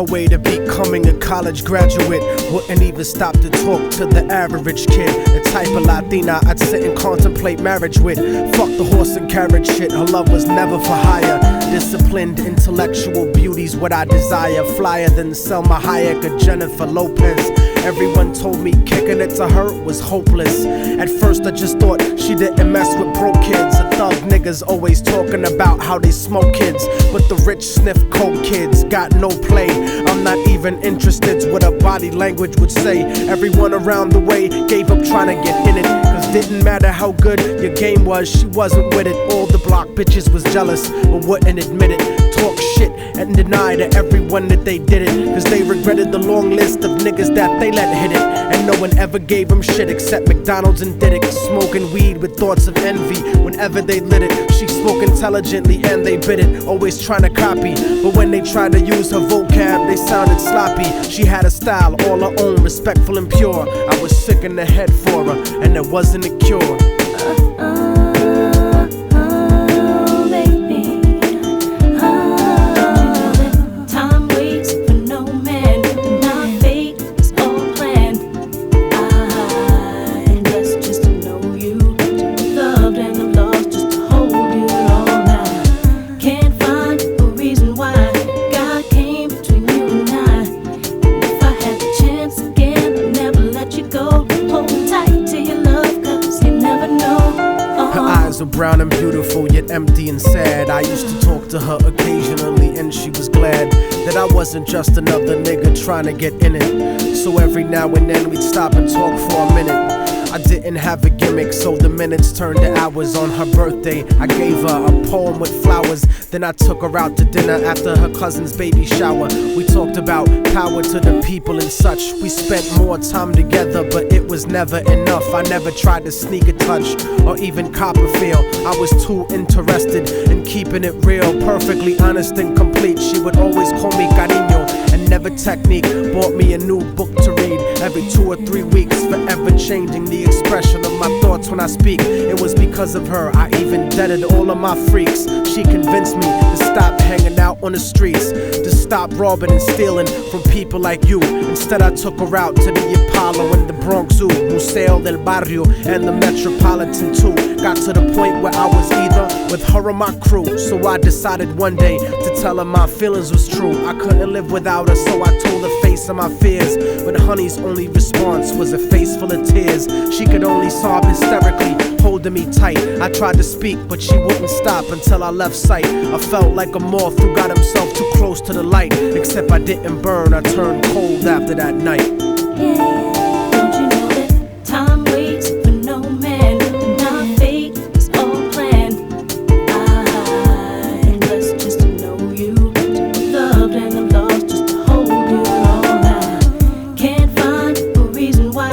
her way to becoming a college graduate. Wouldn't even stop to talk to the average kid. The type of Latina I'd sit and contemplate marriage with. Fuck the horse and carriage shit, her love was never for hire. Disciplined, intellectual beauty's what I desire. Flyer than Selma Hayek or Jennifer Lopez. Everyone told me kicking it to her was hopeless. At first I just thought she didn't mess with broke kids. The thug niggas always talking about how they smoke kids, but the rich sniff coke kids got no play. I'm not even interested what her body language would say. Everyone around the way gave up trying to get in it, cause didn't matter how good your game was, she wasn't with it. All the block bitches was jealous but wouldn't admit it. Talk shit and deny to everyone that they did it, cause they regretted the long list of niggas that they let hit it. And no one ever gave them shit except McDonald's and Diddick. Smoking weed with thoughts of envy whenever they lit it. She spoke intelligently and they bit it, always trying to copy, but when they tried to use her vocab they sounded sloppy. She had a style all her own, respectful and pure. I was sick in the head for her and there wasn't a cure. Brown and beautiful, yet empty and sad. I used to talk to her occasionally and she was glad that I wasn't just another nigga trying to get in it. So every now and then we'd stop and talk for a minute. I didn't have a gimmick, so the minutes turned to hours. On her birthday, I gave her a poem with flowers. Then I took her out to dinner after her cousin's baby shower. We talked about power to the people and such. We spent more time together, but it was never enough. I never tried to sneak a touch or even cop a feel. I was too interested in keeping it real, perfectly honest and complete. She would always call me cariño and never technique. Bought me a new book to read every 2 or 3 weeks, forever changing the expression of my thoughts when I speak. It was because of her I even deaded all of my freaks. She convinced me to stop hanging out on the streets, to stop robbing and stealing from people like you. Instead I took her out to the Apollo and the Bronx Zoo, Museo del Barrio and the Metropolitan too. Got to the point where I was either with her or my crew. So I decided one day to tell her my feelings was true. I couldn't live without her, so I told her face of my fears. But honey's only response was a face full of tears. She could only sob hysterically, holding me tight. I tried to speak, but she wouldn't stop until I left sight. I felt like a moth who got himself too close to the light. Except I didn't burn, I turned cold after that night. Don't you know that time waits for no man, and our fate is all planned. I'm blessed just to know you, to be loved and I'm lost just to hold you all. I can't find a reason why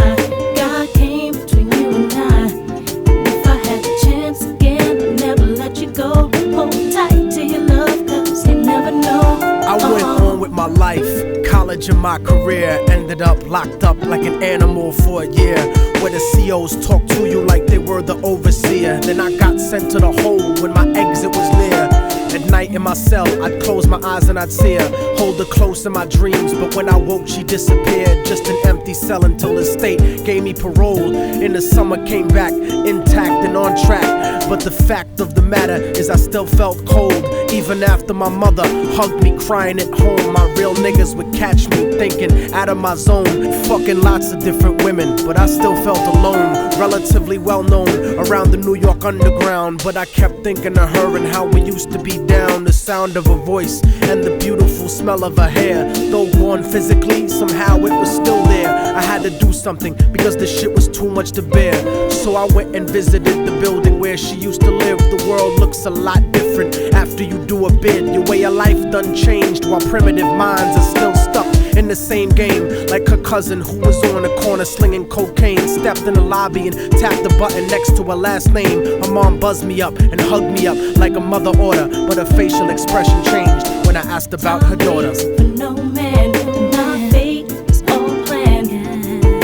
God came between you and I. And if I had the chance again, I'd never let you go. Hold tight to your love, cause you never know. I went on with my life, college and my career. Ended up locked up like an animal for a year, where the COs talk to you like they were the overseer. Then I got sent to the hole when my exit was near. At night in my cell, I'd close my eyes and I'd see her, hold her close in my dreams. But when I woke, she disappeared. Just an empty cell until the state gave me parole. In the summer, came back intact and on track. But the fact of the matter is I still felt cold. Even after my mother hugged me crying at home, my real niggas would catch me thinking out of my zone, fucking lots of different women, but I still felt alone. Relatively well known around the New York underground, but I kept thinking of her and how we used to be down. The sound of her voice and the beautiful smell of her hair, though gone physically, somehow it was still there. I had to do something because the shit was too much to bear. So I went and visited the building where she used to live. The world looks a lot different after you do a bid. Your way of life done changed, while primitive minds are still stuck in the same game. Like her cousin who was on the corner slinging cocaine, stepped in the lobby and tapped the button next to her last name. Her mom buzzed me up and hugged me up like a mother order, but her facial expression changed when I asked about her daughter. For no man, and our fate is all planned.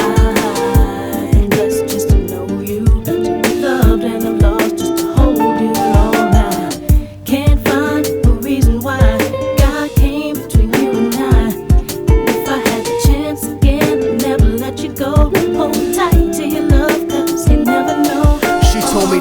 I'm blessed just to know you, to be loved and I'm lost just to hold you all. I can't find a reason why God came between you and I.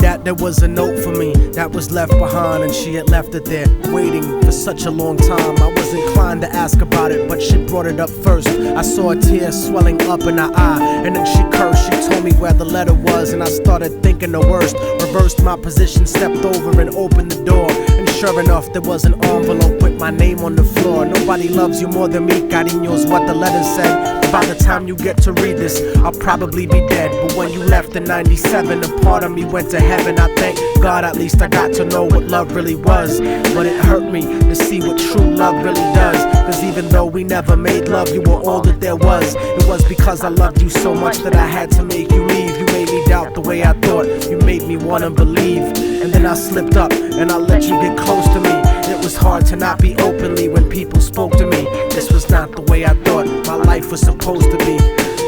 that there was a note for me that was left behind, and she had left it there, waiting for such a long time. I was inclined to ask about it, but she brought it up first. I saw a tear swelling up in her eye, and then she cursed. She told me where the letter was, and I started thinking the worst. Reversed my position, stepped over and opened the door, and sure enough, there was an envelope with my name on the floor. Nobody loves you more than me, cariño's what the letter said. By the time you get to read this, I'll probably be dead. But when you left in 97, a part of me went to heaven. I thank God at least I got to know what love really was. But it hurt me to see what true love really does. Cause even though we never made love, you were all that there was. It was because I loved you so much that I had to make you leave. You made me doubt the way I thought, you made me wanna believe. And then I slipped up and I let you get close to me. It was hard to not be openly when people spoke to me. This was not the way I thought my life was supposed to be.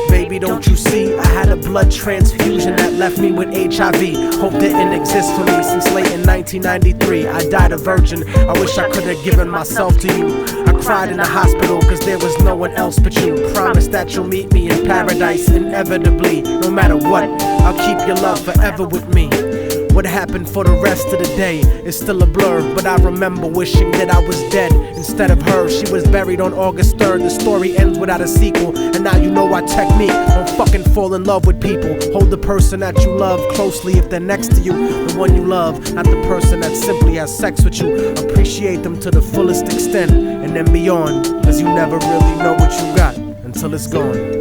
Baby, don't you see? I had a blood transfusion that left me with HIV. Hope didn't exist for me since late in 1993. I died a virgin. I wish I could have given myself to you. I cried in the hospital cause there was no one else but you. Promise that you'll meet me in paradise inevitably. No matter what, I'll keep your love forever with me. What happened for the rest of the day is still a blur, but I remember wishing that I was dead instead of her. She was buried on August 3rd. The story ends without a sequel, and now you know our technique. Don't fucking fall in love with people. Hold the person that you love closely if they're next to you. The one you love, not the person that simply has sex with you. Appreciate them to the fullest extent and then beyond, cause you never really know what you got until it's gone.